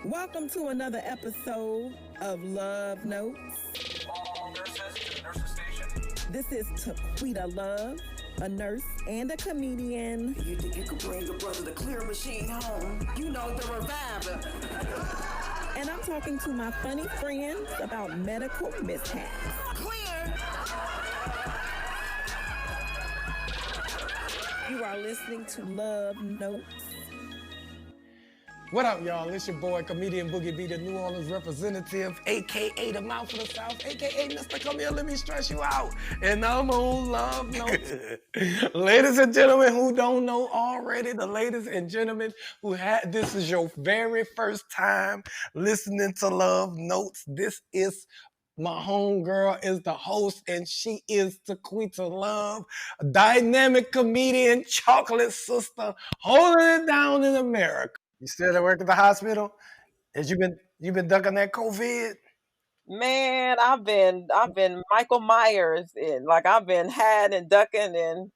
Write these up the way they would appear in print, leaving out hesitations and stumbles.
Welcome to another episode of Love Notes. All nurses to the nurses station. This is Taquita Love, a nurse and a comedian. You think you could bring your brother the clear machine home? You know, the reviver. And I'm talking to my funny friends about medical mishaps. Clear! You are listening to Love Notes. What up, y'all? It's your boy, comedian Boogie B, the New Orleans representative, a.k.a. the Mouth of the South, a.k.a. Mr. Come Here, Let Me Stress You Out. And I'm on Love Notes. Ladies and gentlemen who don't know already, the ladies and gentlemen who had, this is your very first time listening to Love Notes. This is my homegirl is the host, and she is Taquita Love, a dynamic comedian, chocolate sister, holding it down in America. You still at work at the hospital? Has you been ducking that COVID? Man, I've been Michael Myers and like I've been hiding and ducking and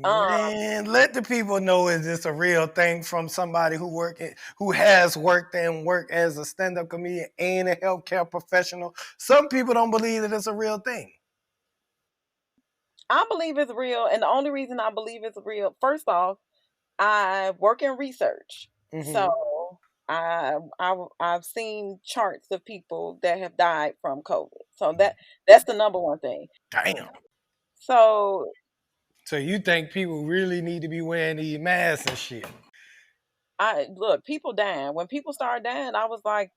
Man, let the people know is this a real thing from somebody who has worked and worked as a stand-up comedian and a healthcare professional. Some people don't believe that it's a real thing. I believe it's real. And the only reason I believe it's real, first off, I work in research. Mhm. So I've seen charts of people that have died from COVID. So that's the number one thing. Damn. So So you think people really need to be wearing these masks and shit? look, people dying. When people start dying, I was like,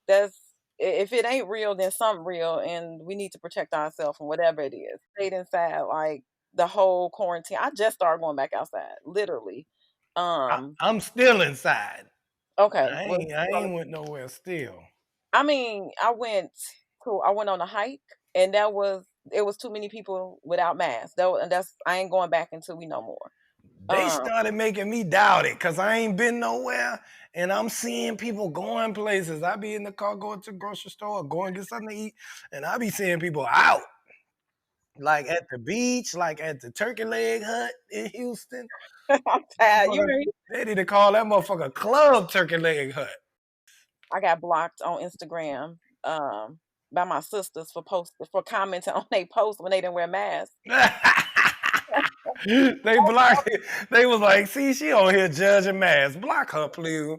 if it ain't real, then something real, and we need to protect ourselves from whatever it is. Stayed inside like the whole quarantine. I just started going back outside, literally. I'm still inside. Okay. I ain't went nowhere still. I mean, I went on a hike, and it was too many people without masks. I ain't going back until we know more. They Um, started making me doubt it because I ain't been nowhere and I'm seeing people going places. I be in the car going to the grocery store or going to get something to eat, and I be seeing people out, like at the beach, like at the Turkey Leg Hut in Houston. I'm tired. They need to call that motherfucker Club Turkey Leg Hut. I got blocked on Instagram by my sisters for commenting on their posts when they didn't wear masks. They blocked it. They was like, see, she on here judging masks. Block her, please.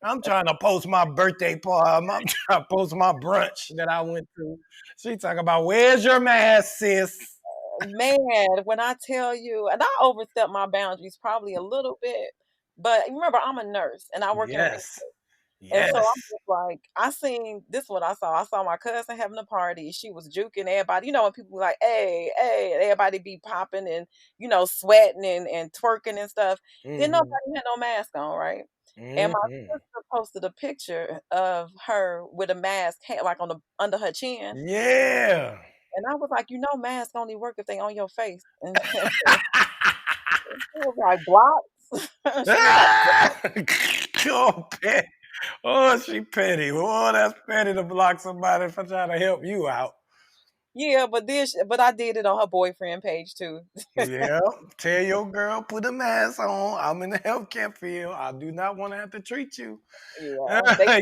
I'm trying to post my birthday party. I'm trying to post my brunch that I went to. She talking about, where's your mask, sis? Man, when I tell you, and I overstepped my boundaries probably a little bit, but remember, I'm a nurse and I work in a research. Yes. And so Yes. I'm just like, I seen this is what I saw. I saw my cousin having a party. She was juking everybody. You know, when people like, hey, hey, and everybody be popping and, sweating and twerking and stuff. Then nobody had no mask on, right? And my sister posted a picture of her with a mask, like under her chin. Yeah. And I was like, masks only work if they on your face. And she was like, blocks. She was like, Oh, petty. Oh, she petty. Oh, that's petty to block somebody for trying to help you out. yeah, but I did it on her boyfriend page too. Yeah, tell your girl, put a mask on. I'm in the healthcare field. I do not want to have to treat you. Yeah,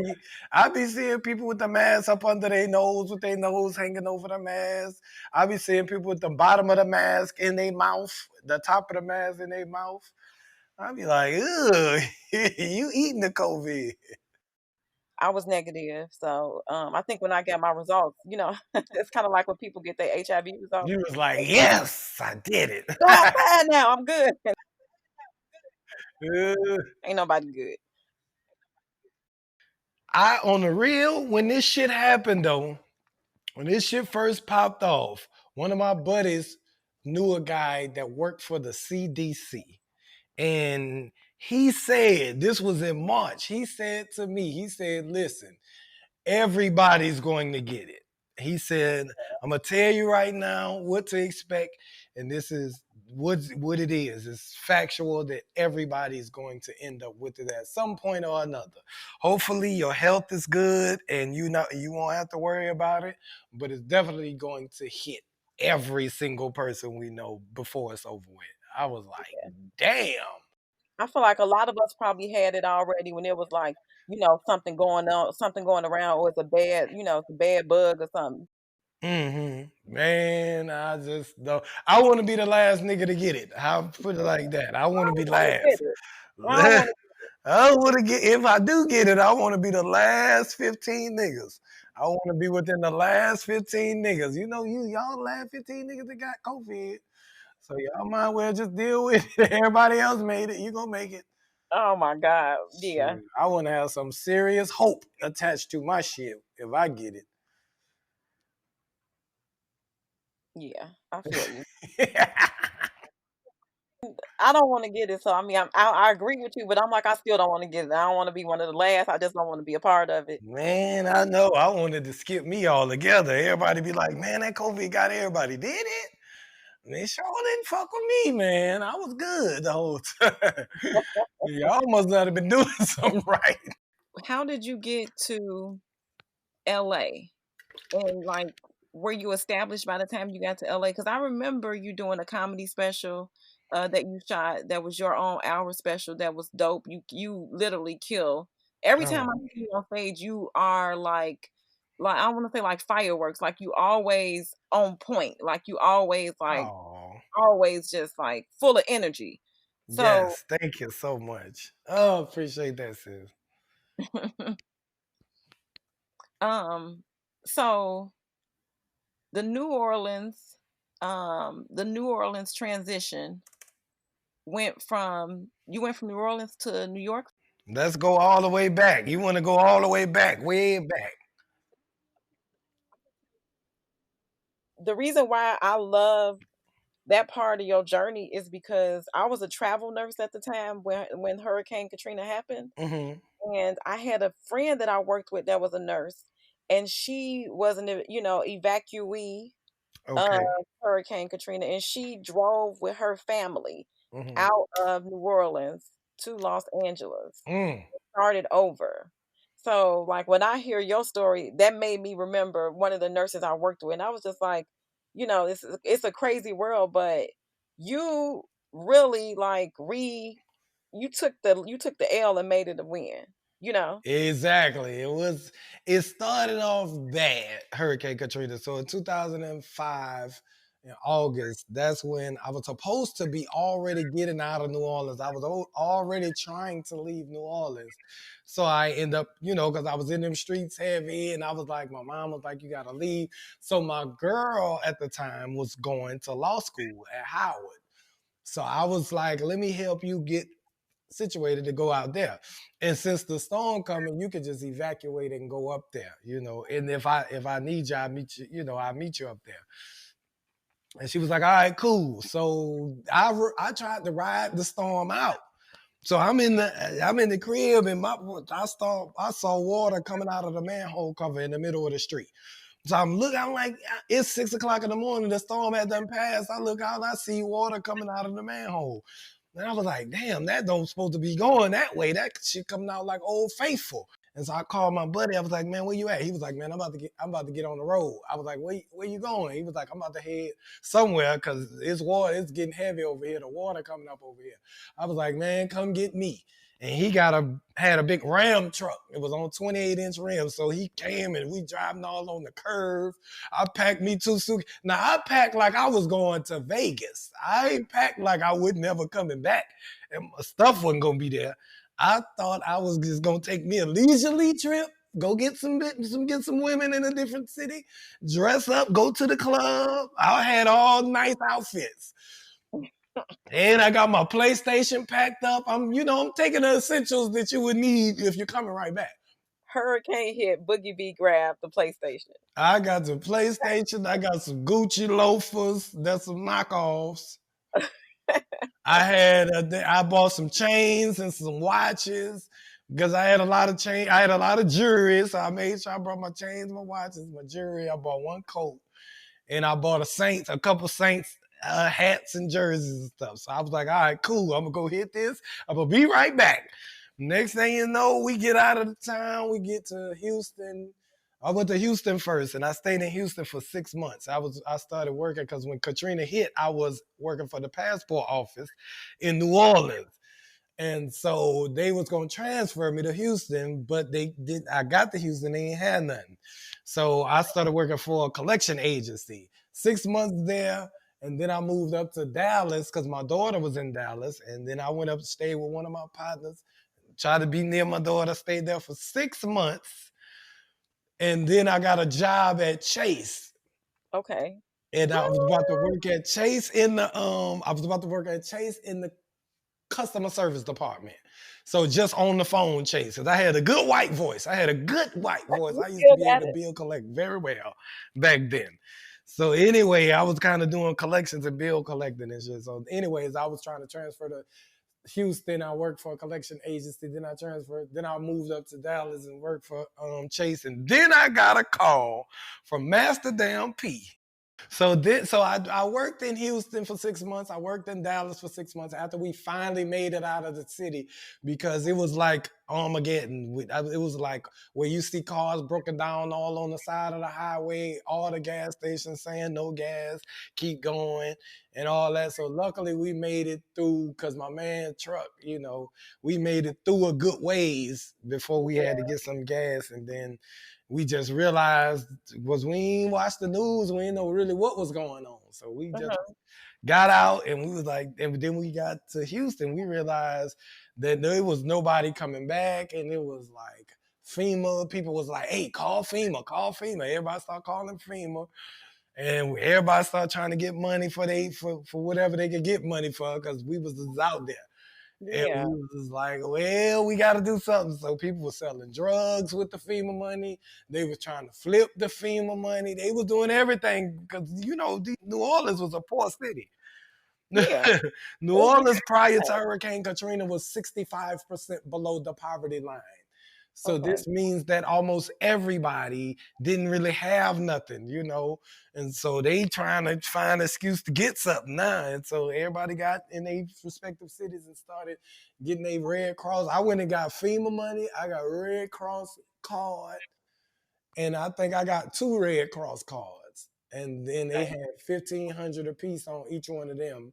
I be seeing people with the mask up under their nose, with their nose hanging over the mask. I be seeing people with the bottom of the mask in their mouth, the top of the mask in their mouth. I be like, ugh, you eating the COVID. I was negative. So I think when I got my results, it's kind of like when people get their HIV results. You was like, yes, I did it. No, I'm fine now. I'm good. Uh, Ain't nobody good. on the real, when this shit happened though, when this shit first popped off, one of my buddies knew a guy that worked for the CDC. And he said, this was in March, he said to me, listen, everybody's going to get it. He said, I'm going to tell you right now what to expect. And this is what it is. It's factual that everybody's going to end up with it at some point or another. Hopefully your health is good and you won't have to worry about it, but it's definitely going to hit every single person we know before it's over with. I was like, damn. I feel like a lot of us probably had it already when it was like, something going on, something going around, or it's a bad, it's a bad bug or something. Man, I just don't. I want to be the last nigga to get it. I'll put it like that. I I want to be don't want to last. get it. I don't want to. I want to get. If I do get it, I want to be the last 15 niggas. I want to be within the last 15 niggas. Y'all the last 15 niggas that got COVID. So y'all might well just deal with it. Everybody else made it. You gonna make it. Oh my God. Yeah. Shoot, I want to have some serious hope attached to my shit if I get Yeah. I feel you. it. I don't want to get it. So I mean, I agree with you, but I'm like, I still don't want to get it. I don't want to be one of the last. I just don't want to be a part of it. Man, I know. I wanted to skip me altogether. Everybody be like, man, that COVID got everybody. Did it? And they sure didn't fuck with me, man. I was good the whole time. Y'all must not have been doing something right. How did you get to LA? And like, were you established by the time you got to LA? Because I remember you doing a comedy special that you shot that was your own hour special that was dope. You literally kill. Every time I Oh, see you on stage, you are like I want to say like fireworks. Like you always on point. Like you oh, always just like full of energy. So yes. Thank you so much. Oh, appreciate that, sis. um so the New Orleans the New Orleans transition you went from New Orleans to New York. Let's go all the way back. You want to go all the way back, way back. The reason why I love that part of your journey is because I was a travel nurse at the time when Hurricane Katrina happened, Hmm. and I had a friend that I worked with that was a nurse, and she was an evacuee of Okay. Hurricane Katrina, and she drove with her family Hmm. out of New Orleans to Los Angeles, Mm. started over. So, like, when I hear your story, that made me remember one of the nurses I worked with, and I was just like, it's a crazy world, but you really like you took the L and made it a win, you know. Exactly. It started off bad, Hurricane Katrina. So in 2005, in August, that's when I was supposed to be already getting out of New Orleans. I was already trying to leave New Orleans. So I end up, because I was in them streets heavy and I was like, my mom was like, you gotta leave. So my girl at the time was going to law school at Howard. So I was like, let me help you get situated to go out there. And since the storm coming, you could just evacuate and go up there, And if I need you, I meet you, I meet you up there. And she was like, all right, cool. So I tried to ride the storm out. So I'm in the crib and I saw water coming out of the manhole cover in the middle of the street. So I'm like, it's 6 o'clock in the morning. The storm had done passed. I look out, I see water coming out of the manhole. And I was like, damn, that don't supposed to be going that way. That shit coming out like Old Faithful. And so I called my buddy. I was like, man, where you at? He was like, man, I'm about to get on the road. I was like, where you going? He was like, I'm about to head somewhere because it's getting heavy over here. The water coming up over here. I was like, man, come get me. And he had a big Ram truck. It was on 28-inch rims. So he came and we driving all on the curve. I packed me 2 suitcases. Now I packed like I was going to Vegas. I ain't packed like I would never coming back. And my stuff wasn't gonna be there. I thought I was just gonna take me a leisurely trip, go get some women in a different city, dress up, go to the club. I had all nice outfits. And I got my PlayStation packed up. I'm taking the essentials that you would need if you're coming right back. Hurricane hit, Boogie B grabbed the PlayStation. I got the PlayStation. I got some Gucci loafers. That's some knockoffs. I bought some chains and some watches because I had a lot of chain. I had a lot of jewelry, so I made sure I brought my chains, my watches, my jewelry. I bought one coat, and I bought a couple Saints hats and jerseys and stuff. So I was like, all right, cool. I'm gonna go hit this. I'm gonna be right back. Next thing you know, we get out of the town. We get to Houston. I went to Houston first, and I stayed in Houston for 6 months. I started working because when Katrina hit, I was working for the passport office in New Orleans. And so they was gonna transfer me to Houston, but they did. I got to Houston, they ain't had nothing. So I started working for a collection agency. 6 months there, and then I moved up to Dallas because my daughter was in Dallas. And then I went up to stay with one of my partners, tried to be near my daughter, stayed there for 6 months. And then I got a job at Chase. Okay. And I was about to What? work at Chase in the I was about to work at Chase in the customer service department. So just on the phone, Chase. Cause I had a good white voice. I had a good white voice. You I used to still be able got to it. bill collect very well back then. So anyway, I was kind of doing collections and bill collecting and shit. So anyways, I was trying to transfer to Houston. I worked for a collection agency. Then I transferred. Then I moved up to Dallas and worked for Chase. And then I got a call from Master Damn P. So I worked in Houston for 6 months. I worked in Dallas for 6 months after we finally made it out of the city because it was like Armageddon. It was like where you see cars broken down all on the side of the highway, all the gas stations saying no gas, keep going, and all that. So luckily we made it through because my man truck, we made it through a good ways before we had to get some gas, and then we just realized was we ain't watched the news, we didn't know really what was going on. So we just Uh-huh. got out and we was like, and then we got to Houston, we realized that there was nobody coming back, and it was like FEMA. People was like, hey, call FEMA, call FEMA. Everybody started calling FEMA. And everybody started trying to get money for whatever they could get money for because we was just out there. And we Yeah. was just like, well, we got to do something. So people were selling drugs with the FEMA money. They were trying to flip the FEMA money. They was doing everything because, New Orleans was a poor city. Yeah. New It's Orleans prior to bad. Hurricane Katrina was 65% below the poverty line. So Okay. this means that almost everybody didn't really have nothing. And so they trying to find an excuse to get something now. And so everybody got in their respective cities and started getting a Red Cross. I went and got FEMA money. I got Red Cross card, and I think I got 2 Red Cross cards. And then they Okay. had 1,500 apiece on each one of them.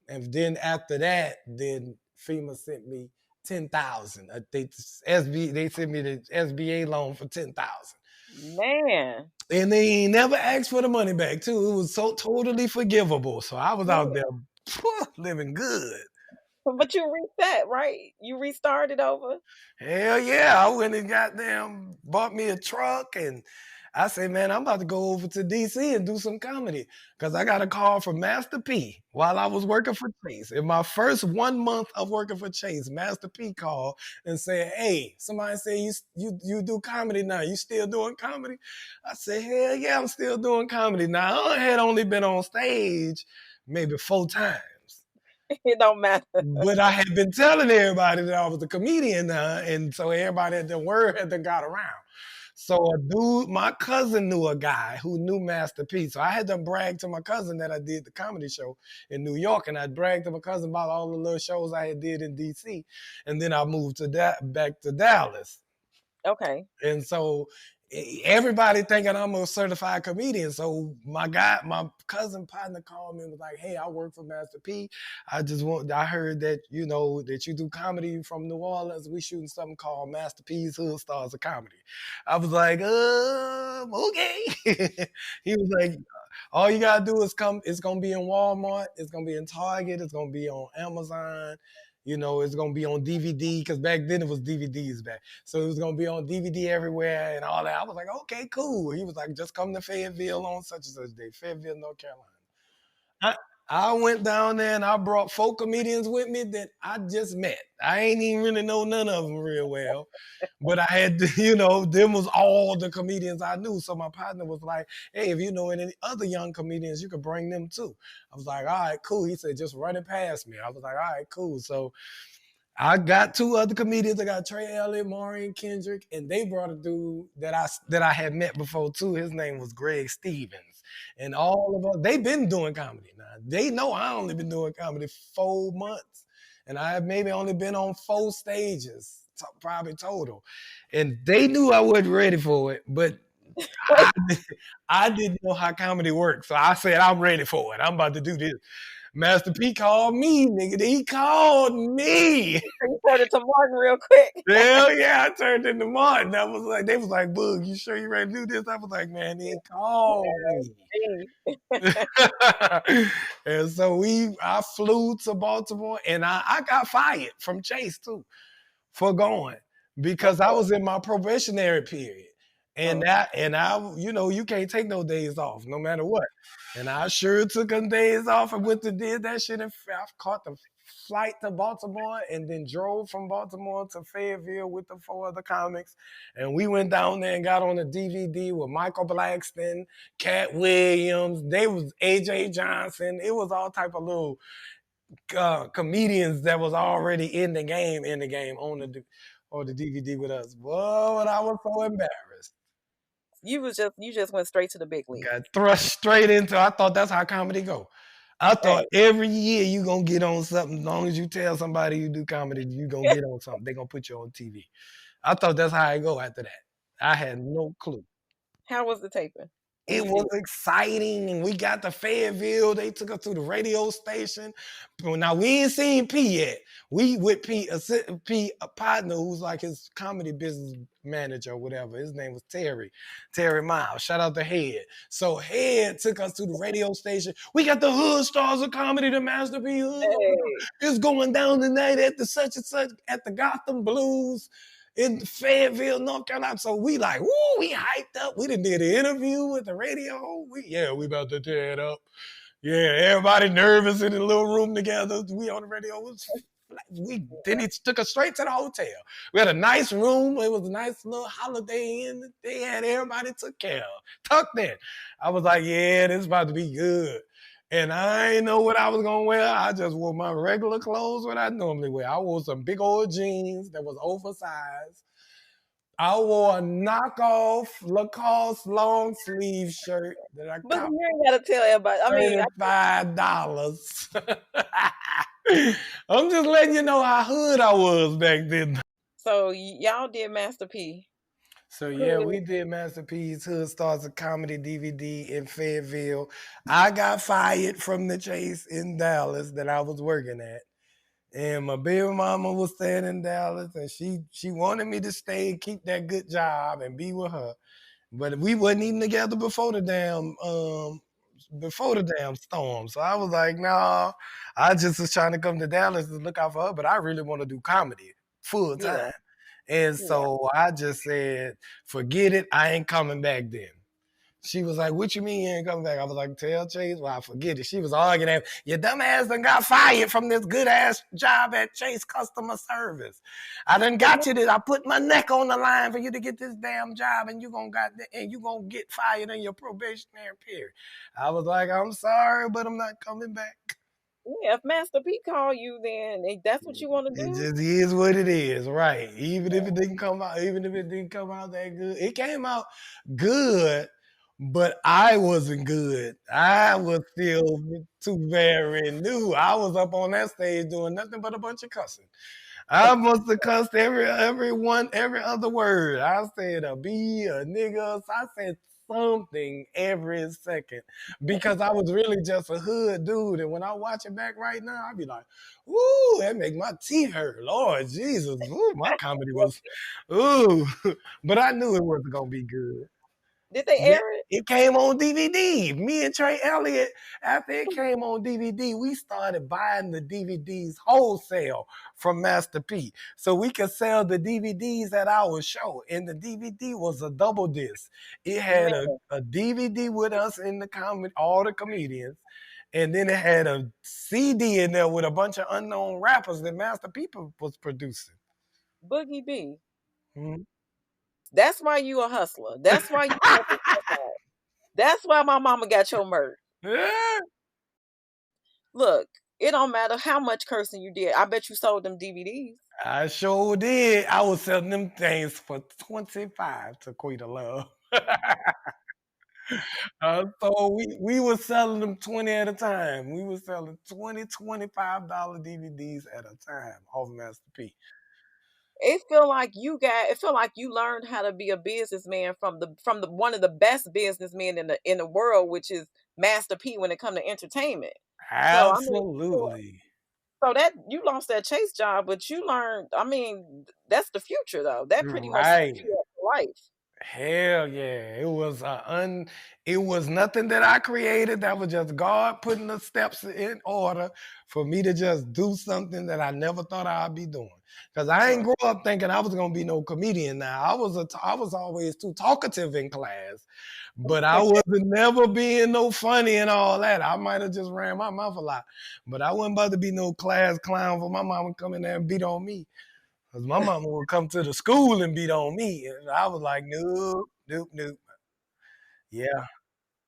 And then after that, then FEMA sent me 10,000. They sent me the SBA loan for 10,000. Man. And they ain't never asked for the money back too. It was so totally forgivable. So I was out Yeah. there living good. But you reset, right? You restarted over? Hell yeah. I went and goddamn bought me a truck, and I said, man, I'm about to go over to DC and do some comedy. Cause I got a call from Master P while I was working for Chase. In my first 1 month of working for Chase, Master P called and said, hey, somebody said you do comedy now. You still doing comedy? I said, hell yeah, I'm still doing comedy. Now I had only been on stage maybe 4 times. It don't matter. But I had been telling everybody that I was a comedian now, and so everybody, the word had then got around. So a dude, my cousin knew a guy who knew Master P. So I had to brag to my cousin that I did the comedy show in New York, and I bragged to my cousin about all the little shows I had did in DC, and then I moved to back to Dallas. Okay. And so everybody thinking I'm a certified comedian. So my cousin partner called me and was like, hey, I work for Master P. I heard that, that you do comedy from New Orleans. We shooting something called Master P's Hood Stars of Comedy. I was like, okay. He was like, all you gotta do is come. It's gonna be in Walmart. It's gonna be in Target. It's gonna be on Amazon. It's gonna be on DVD because back then it was DVDs back. So it was gonna be on DVD everywhere and all that. I was like, okay, cool. He was like, just come to Fayetteville on such and such day, Fayetteville, North Carolina. I, I went down there and I brought 4 comedians with me that I just met. I ain't even really know none of them real well. But I had to, them was all the comedians I knew. So my partner was like, hey, if you know any other young comedians, you could bring them too. I was like, all right, cool. He said, just run it past me. I was like, all right, cool. So I got 2 other comedians. I got Trey Elliott, Maureen Kendrick, and they brought a dude that I had met before too. His name was Greg Stevens. And all of us, they've been doing comedy now. They know I only been doing comedy 4 months. And I have maybe only been on 4 stages, probably total. And they knew I wasn't ready for it, but I, I didn't know how comedy worked. So I said, I'm ready for it. I'm about to do this. Master P called me, nigga. He called me. You turned it to Martin real quick. Hell yeah, I turned into Martin. I was like, they was like, Boog, you sure you ready to do this? I was like, man, he called me. And so I flew to Baltimore and I got fired from Chase too for going because I was in my probationary period. And you can't take no days off no matter what. And I sure took them days off and went to did that shit and I caught the flight to Baltimore and then drove from Baltimore to Fayetteville with the 4 other comics. And we went down there and got on a DVD with Michael Blackston, Cat Williams, they was AJ Johnson. It was all type of little comedians that was already in the game on the DVD with us. Boy, but I was so embarrassed. You just went straight to the big league. Got thrust straight into. I thought that's how comedy go. I thought every year you gonna get on something. As long as you tell somebody you do comedy, you gonna get on something. They gonna put you on TV. I thought that's how I go after that. I had no clue. How was the taping? It was exciting, and we got to Fayetteville. They took us to the radio station. Now we ain't seen P yet. We with P, a partner who's like his comedy business manager or whatever. His name was Terry Miles. Shout out to Head. So Head took us to the radio station. We got the Hood Stars of Comedy, the Master P. It's going down tonight at the such and such at the Gotham Blues in Fayetteville, North Carolina. So we like, woo, we hyped up. We done did an interview with the radio. We about to tear it up. Yeah, everybody nervous in the little room together. We on the radio. Then he took us straight to the hotel. We had a nice room. It was a nice little Holiday Inn. They had everybody took care of. Tucked in. I was like, yeah, this is about to be good. And I didn't know what I was going to wear. I just wore my regular clothes, what I normally wear. I wore some big old jeans that was oversized. I wore a knockoff Lacoste long sleeve shirt that I But got you ain't gotta tell everybody. I mean, $5. I'm just letting you know how hood I was back then. So y'all did Master P. So yeah, we did Master P's Hood Stars of Comedy DVD in Fayetteville. I got fired from the Chase in Dallas that I was working at. And my baby mama was staying in Dallas and she wanted me to stay and keep that good job and be with her. But we wasn't even together before the damn storm. So I was like, nah, I just was trying to come to Dallas to look out for her, but I really want to do comedy full time. Yeah. And so I just said, forget it. I ain't coming back then. She was like, what you mean you ain't coming back? I was like, tell Chase, well, I forget it. She was arguing at, your dumb ass done got fired from this good ass job at Chase customer service. I done got you this. I put my neck on the line for you to get this damn job and you gonna get fired in your probationary period. I was like, I'm sorry, but I'm not coming back. Yeah, if Master P call you, then that's what you want to do. It just is what it is, right? Even if it didn't come out that good, it came out good, but I wasn't good. I was still too very new. I was up on that stage doing nothing but a bunch of cussing. I must have cussed every other word. I said a B, a nigga. I said something every second because I was really just a hood dude. And when I watch it back right now, I'd be like, ooh, that make my teeth hurt. Lord Jesus. Ooh, my comedy was, ooh. But I knew it wasn't going to be good. Did they air it? It came on DVD. Me and Trey Elliott, after it came on DVD, we started buying the DVDs wholesale from Master P. So we could sell the DVDs at our show. And the DVD was a double disc. It had a DVD with us in the comedy, all the comedians. And then it had a CD in there with a bunch of unknown rappers that Master P was producing. Boogie B. Mm-hmm. That's why you a hustler. That's why you. That's why my mama got your merch. Look, it don't matter how much cursing you did. I bet you sold them DVDs. I sure did. I was selling them things for $25 to Quita Love. So we were selling them 20 at a time. We were selling $20, $25 DVDs at a time off Master P. It feel like you learned how to be a businessman from the one of the best businessmen in the world, which is Master P when it comes to entertainment. So I mean, Absolutely. so that you lost that chase job, but you learned. I mean, that's the future though. That You're pretty much sets right. you up for life. Hell yeah. It was nothing that I created. That was just God putting the steps in order for me to just do something that I never thought I'd be doing. Because I ain't Right. grow up thinking I was gonna be no comedian now. I was always too talkative in class, but I wasn't never being no funny and all that. I might have just ran my mouth a lot. But I wasn't about to be no class clown for my mama come in there and beat on me. Because my mama would come to the school and beat on me. And I was like, nope, nope, nope. Yeah.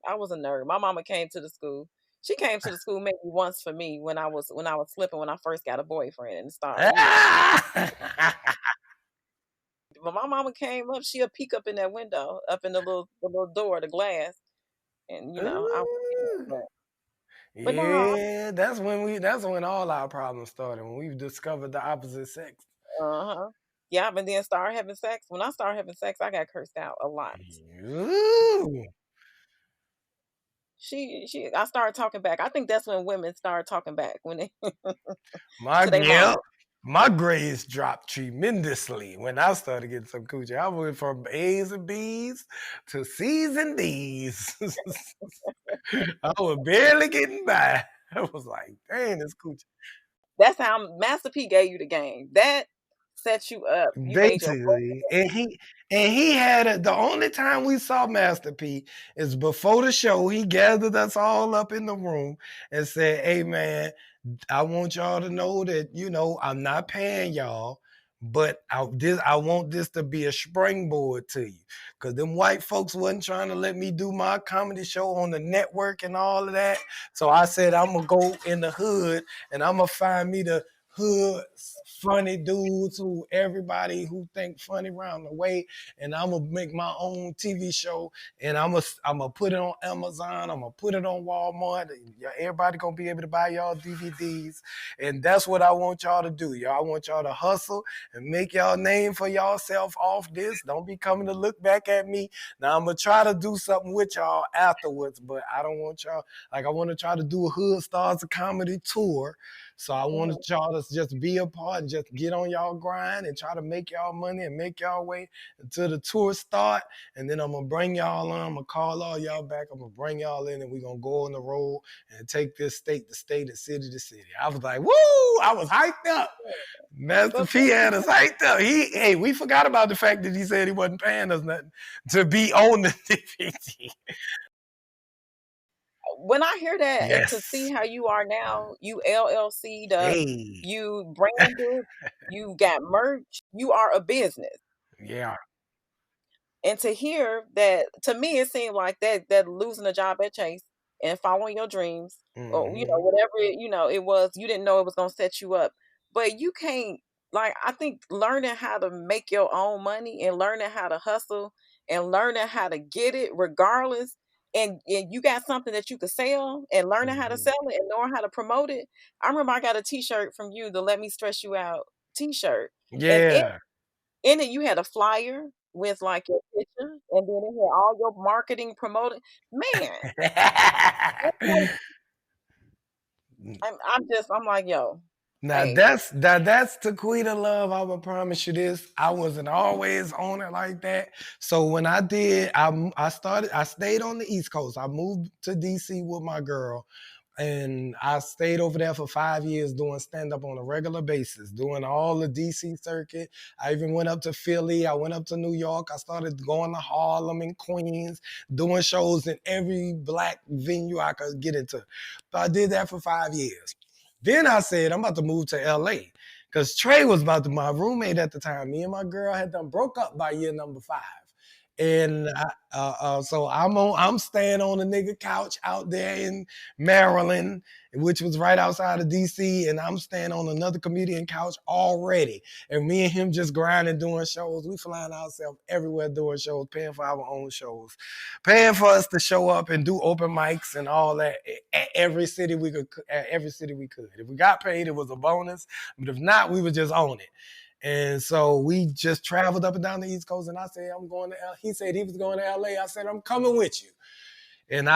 I was a nerd. My mama came to the school. She came to the school maybe once for me when I was slipping when I first got a boyfriend and started, you know. But my mama came up, she'll peek up in that window, up in the little door, the glass, and you know, I was but no, Yeah, that's when all our problems started, when we discovered the opposite sex. uh-huh. Yeah, but then started having sex. When I started having sex, I got cursed out a lot. Ooh, I started talking back. I think that's when women started talking back when they my to their yeah. mama. My grades dropped tremendously when I started getting some coochie. I went from A's and B's to C's and D's. I was barely getting by. I was like, dang, this coochie. That's how Master P gave you the game. That set you up. You made your Basically, and he had the only time we saw Master P is before the show. He gathered us all up in the room and said, "Hey man, I want y'all to know that I'm not paying y'all, but I want this to be a springboard to you, because them white folks wasn't trying to let me do my comedy show on the network and all of that. So I said I'm gonna go in the hood and I'm gonna find me the hood funny dudes who everybody who think funny around the way, and I'm gonna make my own TV show, and I'm gonna put it on Amazon, I'm gonna put it on Walmart. Everybody gonna be able to buy y'all DVDs, and that's what I want y'all to do. Y'all, I want y'all to hustle and make y'all name for yourself off this. Don't be coming to look back at me. Now I'm gonna try to do something with y'all afterwards, but I don't want y'all, like, I want to try to do a Hood Stars of Comedy tour. So I Mhm. wanted y'all to just be a part and just get on y'all grind and try to make y'all money and make y'all way until the tour start. And then I'm gonna bring y'all on. I'm gonna call all y'all back. I'm gonna bring y'all in, and we're gonna go on the road and take this state to state and city to city. I was like, woo! I was hyped up. Master But P had us hyped up. Hey, we forgot about the fact that he said he wasn't paying us nothing to be on the DVD. when I hear that and to see Yes. how you are now, you LLC'd up, Hey. you branded, you got merch, you are a business. Yeah. And to hear that, to me, it seemed like that losing a job at Chase and following your dreams, or you know, Hmm. whatever it was, you didn't know it was gonna set you up. But you can't, like, I think learning how to make your own money and learning how to hustle and learning how to get it regardless, and you got something that you could sell and learning how to Hmm. sell it and knowing how to promote it. I remember I got a t-shirt from you, the Let Me Stress You Out t-shirt. And Yeah. in it, you had a flyer with, like, your picture, and then it had all your marketing promoted. Man, that's like I'm like, "Yo, Now hey." that's Tequita love. I will promise you this. I wasn't always on it like that. So when I did, I stayed on the East Coast. I moved to DC with my girl, and I stayed over there for 5 years doing stand up on a regular basis, doing all the DC circuit. I even went up to Philly. I went up to New York. I started going to Harlem and Queens, doing shows in every black venue I could get into. So I did that for 5 years. Then I said, I'm about to move to LA because Trey was about to, my roommate at the time. Me and my girl had done broke up by year number 5. And so I'm staying on a nigga couch out there in Maryland, which was right outside of DC, and I'm staying on another comedian couch already. And me and him just grinding, doing shows. We flying ourselves everywhere doing shows, paying for our own shows, paying for us to show up and do open mics and all that at every city we could. At every city we could. If we got paid, it was a bonus. But if not, we would just own it. And so we just traveled up and down the East Coast, and I said, I'm going to L. He said he was going to LA. I said, I'm coming with you. And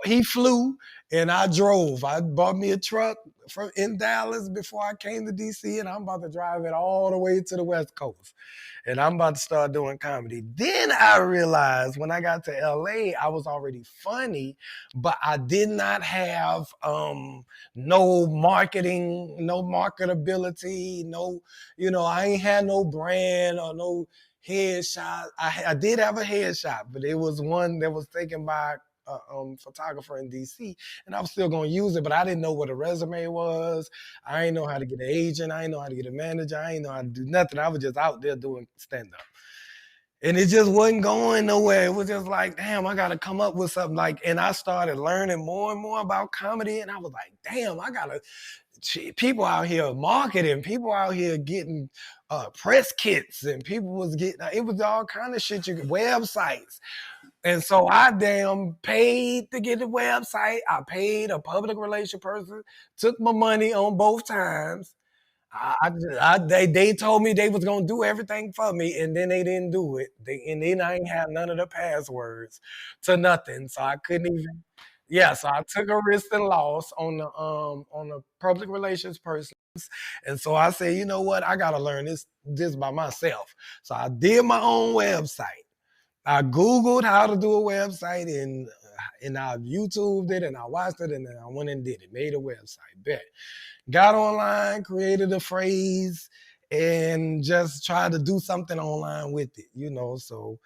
he flew and I drove. I bought me a truck in Dallas before I came to DC, and I'm about to drive it all the way to the West Coast. And I'm about to start doing comedy. Then I realized when I got to LA, I was already funny, but I did not have no marketing, no marketability, no, I ain't had no brand or no headshot. I did have a headshot, but it was one that was taken by a photographer in DC, and I was still gonna use it, but I didn't know what a resume was. I didn't know how to get an agent. I didn't know how to get a manager. I didn't know how to do nothing. I was just out there doing stand up. And it just wasn't going nowhere. It was just like, damn, I got to come up with something and I started learning more and more about comedy. And I was like, damn, people out here marketing, people out here getting press kits, and people it was all kind of shit, websites. And so I damn paid to get a website. I paid a public relation person, took my money on both times. They told me they was gonna do everything for me, and then they didn't do it. And then I ain't have none of the passwords to nothing, so I couldn't even. Yeah, so I took a risk and loss on the public relations person, and so I said, you know what, I gotta learn this by myself. So I did my own website. I Googled how to do a website, and I YouTubed it, and I watched it, and then I went and did it, made a website, bet. Got online, created a phrase, and just tried to do something online with it. So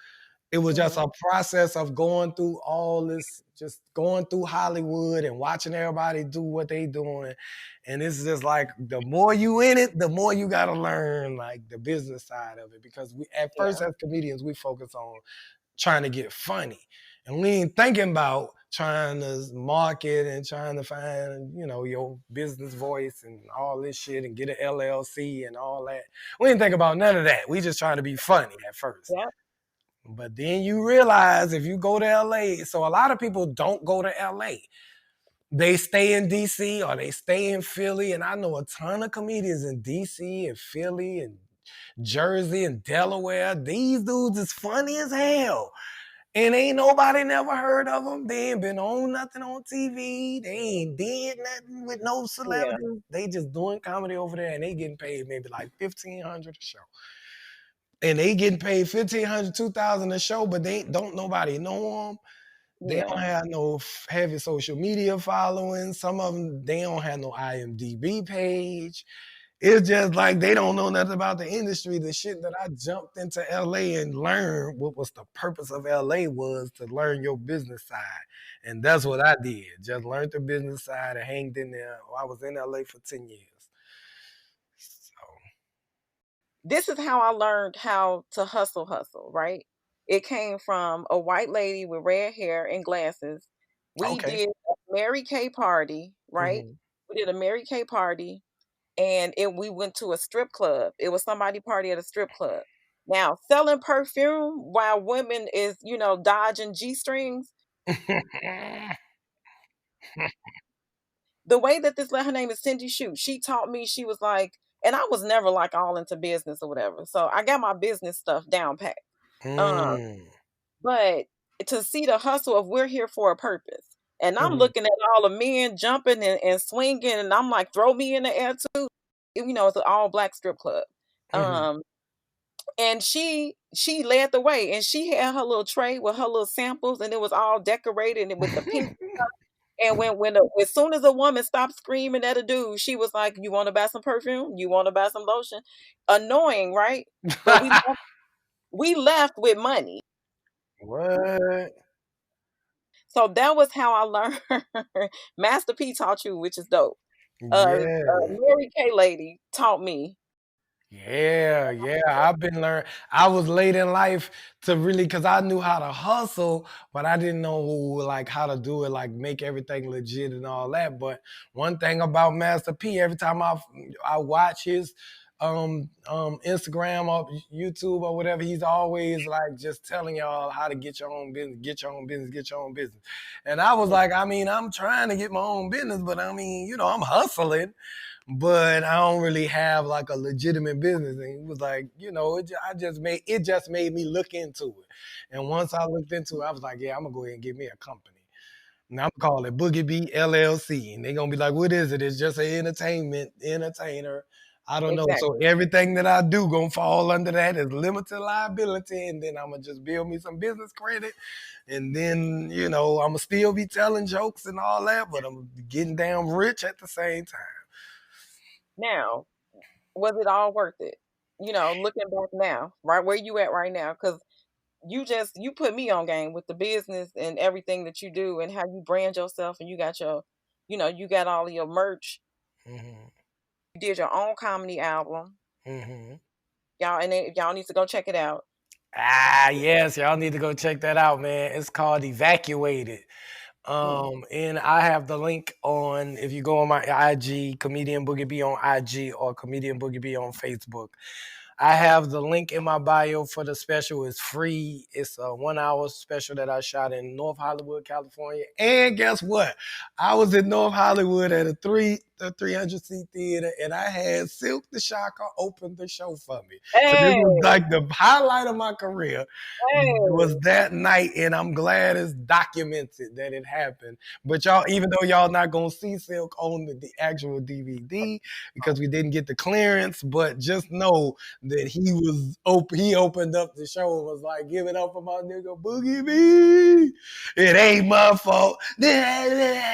it was just a process of going through all this, just going through Hollywood and watching everybody do what they doing. And it's just like, the more you in it, the more you got to learn like the business side of it. Because at first as comedians, we focus on trying to get funny. And we ain't thinking about trying to market and trying to find, your business voice and all this shit and get an LLC and all that. We didn't think about none of that. We just trying to be funny at first. Yeah. But then you realize if you go to LA, so a lot of people don't go to LA. They stay in DC or they stay in Philly. And I know a ton of comedians in DC and Philly and Jersey and Delaware. These dudes is funny as hell. And ain't nobody never heard of them. They ain't been on nothing on TV. They ain't did nothing with no celebrities. Yeah. They just doing comedy over there, and they getting paid maybe like $1,500 a show. And they getting paid $1,500, $2,000 a show, but don't nobody know them. They don't have no heavy social media following. Some of them, they don't have no IMDb page. It's just like they don't know nothing about the industry. The shit that I jumped into LA and learned what was the purpose of LA was to learn your business side. And that's what I did. Just learned the business side and hanged in there. I was in LA for 10 years. So. This is how I learned how to hustle, right? It came from a white lady with red hair and glasses. We did a Mary Kay party, right? Mm-hmm. We did a Mary Kay party. And we went to a strip club. It was somebody party at a strip club. Now, selling perfume while women is, dodging G-strings. The way that her name is Cindy Shute, she taught me, she was like, and I was never like all into business or whatever. So I got my business stuff down pat. But to see the hustle of we're here for a purpose. And I'm looking at all the men jumping and swinging, and I'm like, throw me in the air too. It's an all black strip club. And she led the way, and she had her little tray with her little samples, and it was all decorated and with the pink stuff. And as soon as a woman stopped screaming at a dude, she was like, you want to buy some perfume? You want to buy some lotion? Annoying, right? But we left with money. What? So that was how I learned. Master P taught you, which is dope. Mary Kay lady taught me. Yeah. I've been learning. I was late in life to really, because I knew how to hustle, but I didn't know like how to do it, like make everything legit and all that. But one thing about Master P, every time I watch his Instagram or YouTube or whatever, he's always like just telling y'all how to get your own business, get your own business, get your own business. And I was like, I mean, I'm trying to get my own business, but I mean, I'm hustling, but I don't really have like a legitimate business. And he was like, it just made me look into it. And once I looked into it, I was like, yeah, I'm gonna go ahead and get me a company. Now I'm calling it Boogie B LLC. And they're gonna be like, what is it? It's just an entertainer. I don't know. Exactly. So everything that I do gonna fall under that is limited liability. And then I'm gonna just build me some business credit. And then, I'm gonna still be telling jokes and all that, but I'm getting damn rich at the same time. Now, was it all worth it? Looking back now, right where you at right now, because you put me on game with the business and everything that you do and how you brand yourself, and you got you got all of your merch. Mm-hmm. You did your own comedy album, Mm-hmm. y'all need to go check it out. Yes, y'all need to go check that out, man. It's called Evacuated. Mm. And I have the link on, if you go on my IG, Comedian Boogie B on IG or Comedian Boogie B on Facebook. I have the link in my bio for the special. It's free. It's a 1 hour special that I shot in North Hollywood, California. And guess what? I was in North Hollywood at a 300-seat theater, and I had Silk the Shocker open the show for me. So this Hey, was like the highlight of my career was hey. that night, and I'm glad it's documented that it happened. But y'all, even though y'all not gonna see Silk on the actual DVD because we didn't get the clearance, but just know that he opened up the show and was like, give it up for my nigga Boogie B. It ain't my fault. It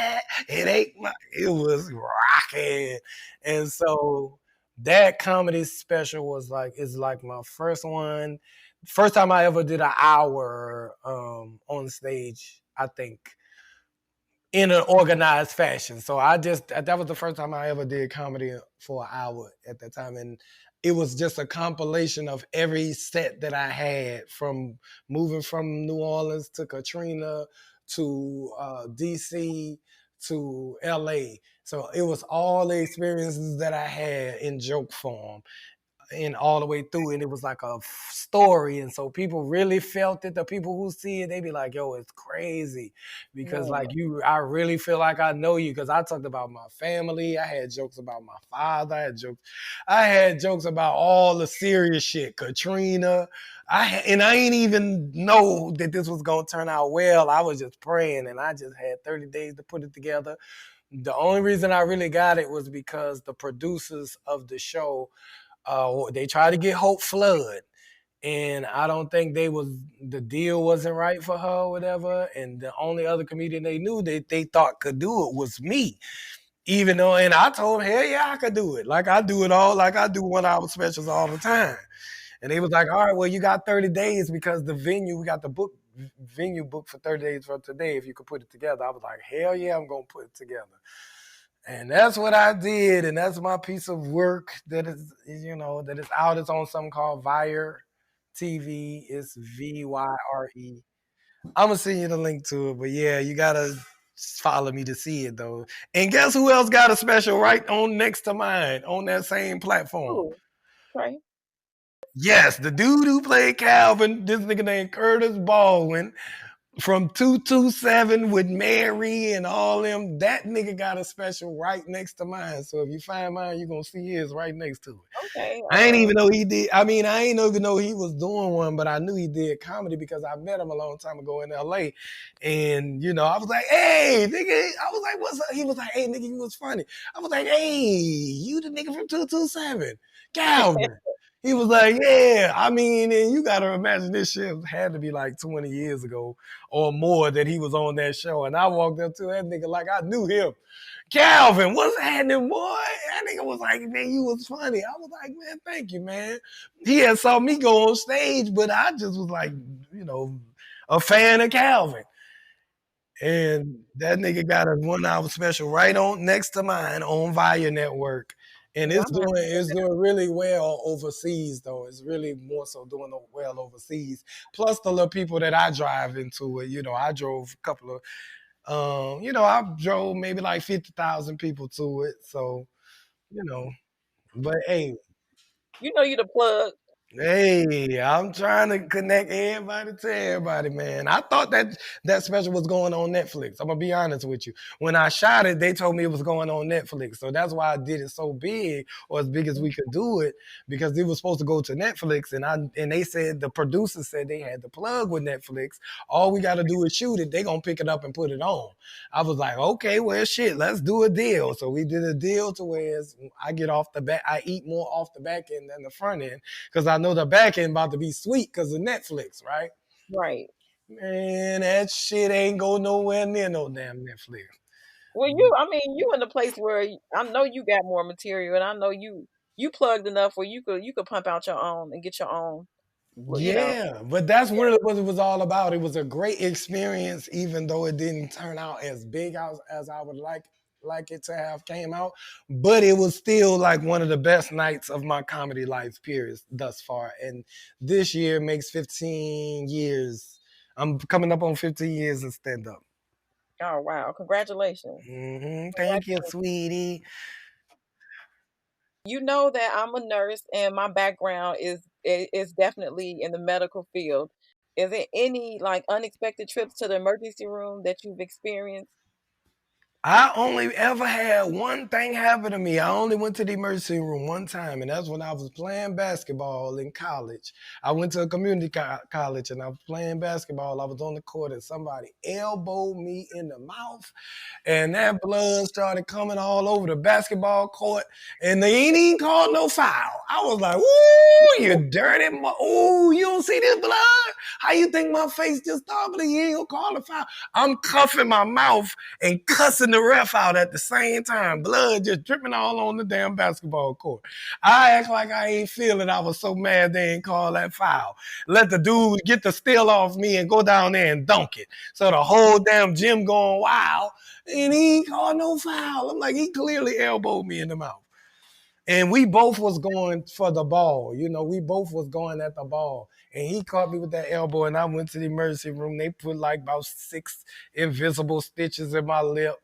was rocking. And so that comedy special is like my first one. First time I ever did an hour on stage, I think, in an organized fashion. So that was the first time I ever did comedy for an hour at that time. And it was just a compilation of every set that I had, from moving from New Orleans to Katrina to DC to LA. So it was all the experiences that I had in joke form and all the way through, and it was like a story, and so people really felt it. The people who see it, they be like, yo, it's crazy, because Yeah. like I really feel like I know you, because I talked about my family, I had jokes about my father, I had jokes about all the serious shit, Katrina. And I ain't even know that this was gonna turn out well. I was just praying, and I just had 30 days to put it together. The only reason I really got it was because the producers of the show, they tried to get Hope Flood, and I don't think the deal wasn't right for her or whatever. And the only other comedian they knew that they thought could do it was me. Even though, and I told them, hell yeah, I could do it. Like I do it all, like I do 1 hour specials all the time. And they was like, all right, well, you got 30 days because we got the venue booked for 30 days from today if you could put it together. I was like, hell yeah, I'm gonna put it together. And that's what I did, and that's my piece of work that is out. It's on something called Vire TV. It's VYRE. I'm gonna send you the link to it, but yeah, you gotta follow me to see it though. And guess who else got a special right on next to mine on that same platform? Ooh, okay. Yes, the dude who played Calvin, this nigga named Curtis Baldwin, from 227 with Mary and all them, that nigga got a special right next to mine. So if you find mine, you're gonna see his right next to it. Okay. I ain't even know he did. I mean, I ain't even know he was doing one, but I knew he did comedy because I met him a long time ago in LA. And I was like, hey, nigga, I was like, what's up? He was like, hey, nigga, you was funny. I was like, hey, you the nigga from 227, Calvin. He was like, yeah. I mean, and you gotta imagine this shit had to be like 20 years ago or more that he was on that show. And I walked up to that nigga like I knew him. Calvin, what's happening, boy? That nigga was like, man, you was funny. I was like, man, thank you, man. He had saw me go on stage, but I just was like, a fan of Calvin. And that nigga got a 1 hour special right on next to mine on Via Network. And Yeah, I'm gonna have to check it's that out. doing really well overseas though. It's really more so doing well overseas. Plus the little people that I drive into it. I drove a couple of I drove maybe like 50,000 people to it. So, you know, but hey, You know you the plug. Hey, I'm trying to connect everybody to everybody, man. I thought that special was going on Netflix. I'm gonna be honest with you. When I shot it, they told me it was going on Netflix, so that's why I did it so big or as big as we could do it because it was supposed to go to Netflix, and they said the producers said they had the plug with Netflix. All we got to do is shoot it. They gonna pick it up and put it on. I was like, okay, well, shit, let's do a deal. So we did a deal to where I get off the back, I eat more off the back end than the front end because I know the back end about to be sweet because of Netflix, right? Right. Man, that shit ain't go nowhere near no damn Netflix. Well, I mean, you in the place where I know you got more material, and I know you plugged enough where you could pump out your own and get your own. You know. Yeah, but that's really what it was all about. It was a great experience, even though it didn't turn out as big as I would like it to have came out. But it was still like one of the best nights of my comedy life, period, thus far. And this year makes 15 years. I'm coming up on 15 years of stand up. Oh wow! Congratulations. Thank you, Congratulations. sweetie. You know that I'm a nurse, and my background is definitely in the medical field. Is there any like unexpected trips to the emergency room that you've experienced? I only ever had one thing happen to me. I only went to the emergency room one time, and that's when I was playing basketball in college. I went to a community college, and I was playing basketball. I was on the court, and somebody elbowed me in the mouth, and that blood started coming all over the basketball court, and they ain't even called no foul. I was like, "Ooh, you dirty! Ooh, you don't see this blood? How you think my face just started? But you ain't gonna call a foul." I'm cuffing my mouth and cussing the ref out at the same time. Blood just dripping all on the damn basketball court. I act like I ain't feel it. I was so mad they ain't call that foul. Let the dude get the steal off me and go down there and dunk it. So the whole damn gym going wild, and he ain't called no foul. I'm like, he clearly elbowed me in the mouth. And we both was going for the ball. You know, we both was going at the ball. And he caught me with that elbow, and I went to the emergency room. They put like about 6 invisible stitches in my lip.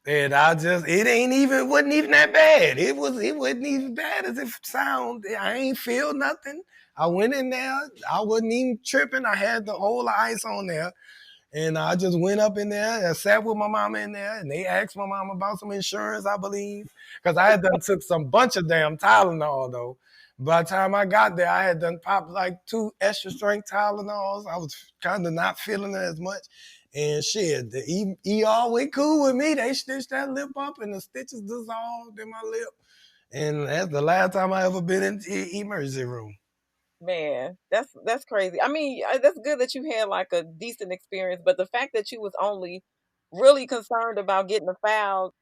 And wasn't even that bad. It wasn't even bad as it sounded. I ain't feel nothing. I went in there. I wasn't even tripping. I had the whole ice on there. And I just went up in there and sat with my mama in there, and they asked my mama about some insurance, I believe, because I had done took some bunch of damn Tylenol though. By the time I got there, I had done popped like 2 extra strength Tylenols. I was kind of not feeling it as much. And shit, the ER went cool with me. They stitched that lip up, and the stitches dissolved in my lip. And that's the last time I ever been in the emergency room. Man, that's crazy. I mean, that's good that you had like a decent experience, but the fact that you was only really concerned about getting a foul.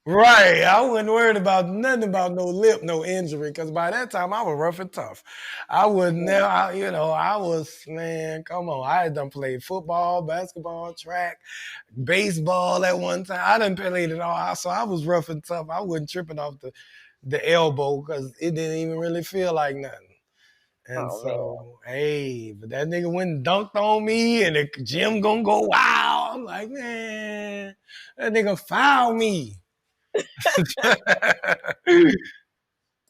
Right. I wasn't worried about nothing about no lip, no injury, because by that time I was rough and tough. I was never, I was, man, come on. I had done played football, basketball, track, baseball at one time. I done played it all. So I was rough and tough. I wasn't tripping off the elbow because it didn't even really feel like nothing. And Oh man, so, hey, but that nigga went and dunked on me and the gym gonna go wow. I'm like, man, that nigga fouled me.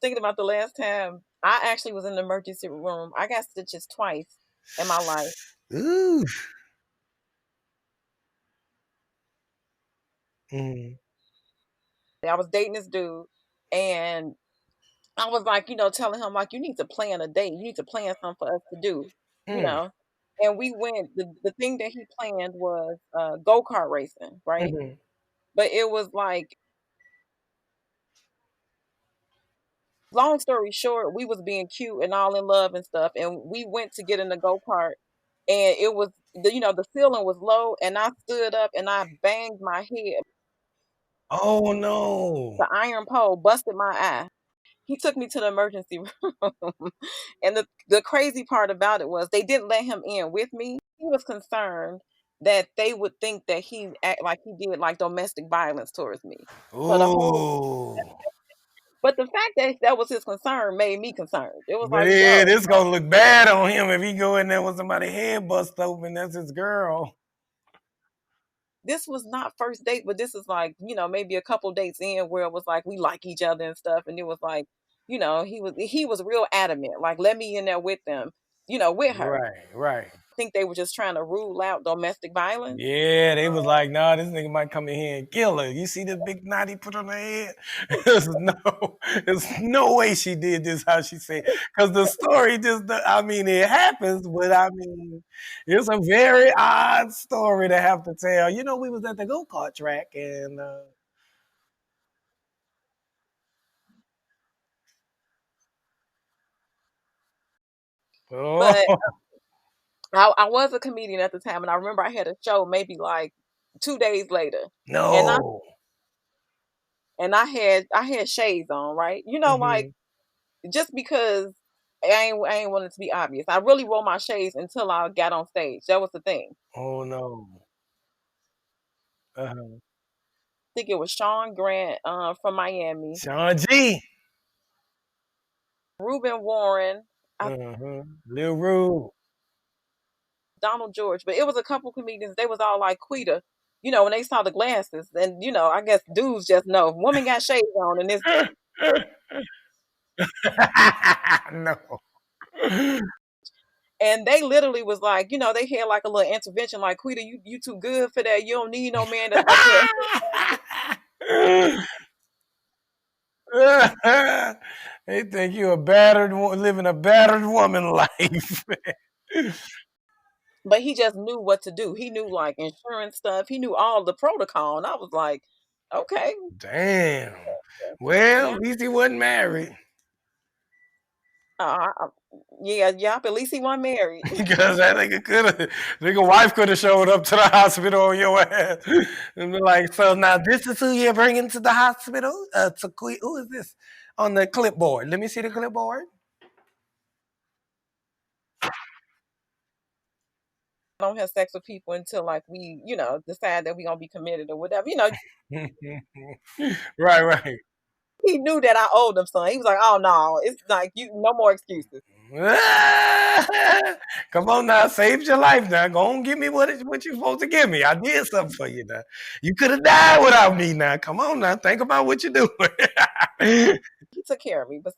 thinking about the last time I actually was in the emergency room. I got stitches twice in my life. Ooh. Mm, I was dating this dude, and I was like, telling him like, you need to plan a date. You need to plan something for us to do, you mm, know. And we went. The thing that he planned was go-kart racing, right? mhm. But it was like, long story short, we was being cute and all in love and stuff, and we went to get in the go-kart, and it was the ceiling was low, and I stood up and I banged my head. Oh no. The iron pole busted my eye. He took me to the emergency room. And the crazy part about it was they didn't let him in with me. He was concerned that they would think that he act like he did like domestic violence towards me. So the whole Ooh. but the fact that that was his concern made me concerned. It was But like, yeah, yo, this gonna look bad on him if he go in there with somebody head bust open. That's his girl. this was not first date, but this is like, maybe a couple dates in where it was like we like each other and stuff. And it was like, he was real adamant, like, let me in there with them, with her. Right. I think they were just trying to rule out domestic violence. Yeah, they was like, nah, this nigga might come in here and kill her. You see this big knot he put on her head? There's no way she did this how she said. Because the story just, I mean, it happens, but I mean, it's a very odd story to have to tell. We was at the go-kart track and But oh I was a comedian at the time, and I remember I had a show maybe like 2 days later, and I no. and I had shades on, right? Like, Mhm. just because I ain't wanting to be obvious. I really wore my shades until I got on stage. That was the thing. Oh no. Uh-huh. I think it was Sean Grant from Miami, Sean G. Reuben Warren, Uh-huh. Lil Rude. Donald George, but it was a couple comedians. They was all like Quita, when they saw the glasses. And I guess dudes just know if woman got shades on, and it's No. and they literally was like, they had like a little intervention, like, Quita, you too good for that. You don't need no man that's like that. They think you living a battered woman life. But he just knew what to do. He knew like insurance stuff. He knew all the protocol, and I was like, okay, Damn. Well, yeah, at least he wasn't married. uh, uh, yeah. But at least he wasn't married. Because that nigga wife could have showed up to the hospital on your ass and be like, so now this is who you're bringing to the hospital? Who is this on the clipboard? Let me see the clipboard. Don't have sex with people until like we, decide that we gonna be committed or whatever. Right. He knew that I owed him something. He was like, "Oh no, it's like you, no more excuses." Come on now, saved your life now. Go on, give me what you're supposed to give me. I did something for you now. You could have died without me now. Come on now, think about what you're doing. He took care of me, but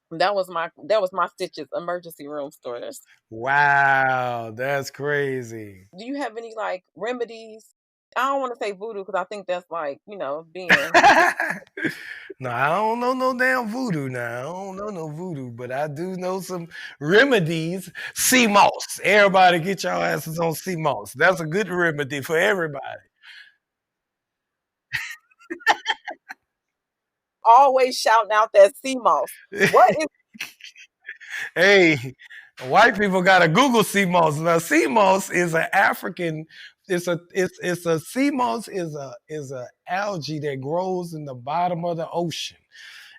that was my stitches emergency room story. Wow, that's crazy. Do you have any like remedies? I don't want to say voodoo because I think that's like being. No, I don't know no damn voodoo now. I don't know no voodoo, but I do know some remedies. Sea moss. Everybody get your asses on sea moss. That's a good remedy for everybody. Always shouting out that sea moss. What is Hey, white people gotta Google sea moss. Now, sea moss is an African. It's a sea moss is a algae that grows in the bottom of the ocean,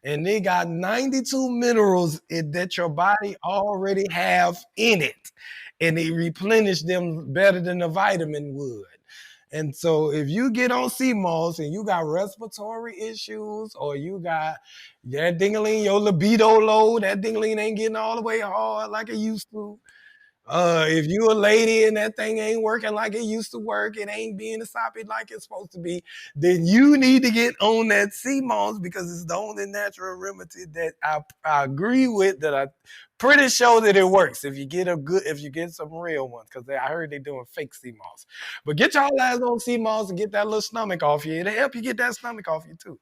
and they got 92 minerals that your body already have in it, and they replenish them better than a vitamin would. And so if you get on sea moss and you got respiratory issues or you got that dingling, your libido low, that dingling ain't getting all the way hard like it used to. If you a lady and that thing ain't working like it used to work, it ain't being soppy like it's supposed to be, then you need to get on that sea moss because it's the only natural remedy that I agree with, that I pretty sure that it works if you get some real ones, because I heard they doing fake sea moss. But get y'all ass on sea moss and get that little stomach off you. It'll help you get that stomach off you too.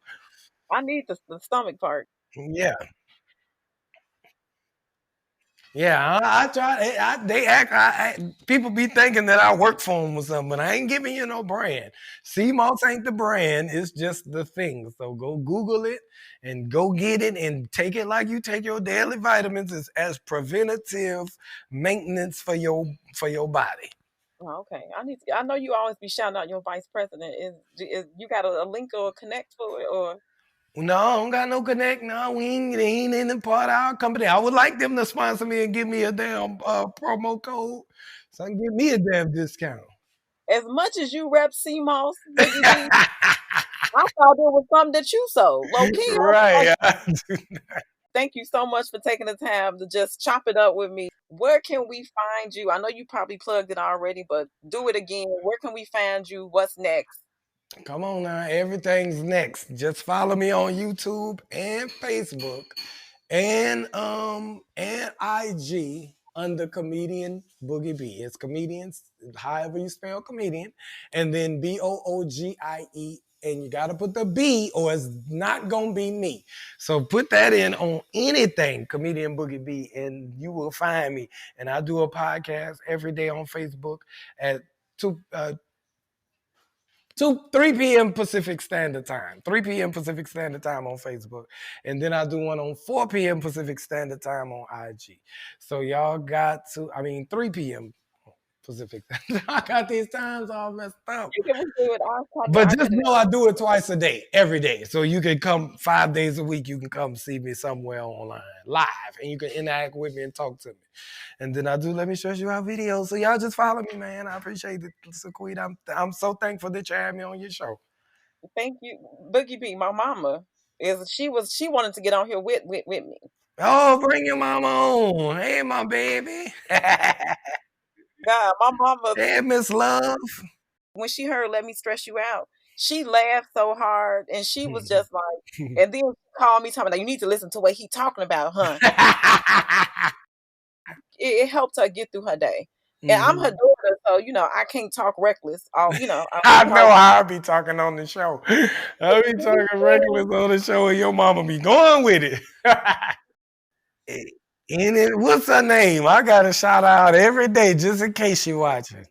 I need the stomach part. Yeah. Yeah, I try. They act. People be thinking that I work for them or something, but I ain't giving you no brand. Sea moss ain't the brand. It's just the thing. So go Google it and go get it and take it like you take your daily vitamins as preventative maintenance for your body. Oh, okay, I know you always be shouting out your vice president. Is you got a link or a connect for it or? No, I don't got no connect. No, they ain't in the part of our company. I would like them to sponsor me and give me a damn promo code so I can give me a damn discount. As much as you rep CMOS, Boogie D, I thought it was something that you sold. Low key, Right. thank you so much for taking the time to just chop it up with me. Where can we find you? I know you probably plugged it already, but do it again. Where can we find you? What's next? Come on now, everything's next. Just follow me on YouTube and Facebook and IG under comedian Boogie B. It's comedians, however you spell comedian, and then Boogie, and you gotta put the B or it's not gonna be me. So put that in on anything, comedian Boogie B, and you will find me. And I do a podcast every day on Facebook at 3 p.m. Pacific Standard Time. 3 p.m. Pacific Standard Time on Facebook. And then I do one on 4 p.m. Pacific Standard Time on IG. So y'all got to, 3 p.m. Pacific. I got these times all messed up. You can do it. But just know I do it twice a day, every day. So you can come 5 days a week. You can come see me somewhere online, live, and you can interact with me and talk to me. And then I do Let Me Stress You Out videos. So y'all just follow me, man. I appreciate it, Sequita. I'm so thankful that you had me on your show. Thank you, Boogie B. My mama she wanted to get on here with me. Oh, bring your mama on. Hey, my baby. God, my mama. Hey, Miss Love. When she heard "Let Me Stress You Out," she laughed so hard, and she was just like, and then she called me talking about, you need to listen to what he talking about, huh? it helped her get through her day. And I'm her daughter, so I can't talk reckless. I know how I be talking on the show. I be talking reckless on the show, and your mama be going with it. And what's her name? I got to shout out every day just in case she watching.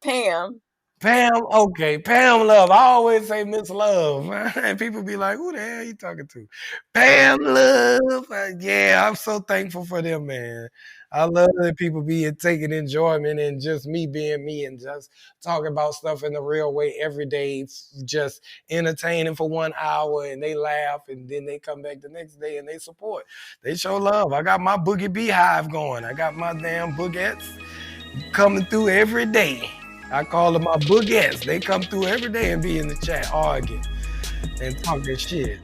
Pam, okay. Pam Love. I always say Miss Love. And people be like, who the hell are you talking to? Pam Love. Yeah, I'm so thankful for them, man. I love that people be taking enjoyment in just me being me and just talking about stuff in the real way every day, just entertaining for 1 hour, and they laugh, and then they come back the next day and they support. They show love. I got my Boogie Beehive going. I got my damn Boogettes coming through every day. I call them my Boogettes. They come through every day and be in the chat arguing and talking shit.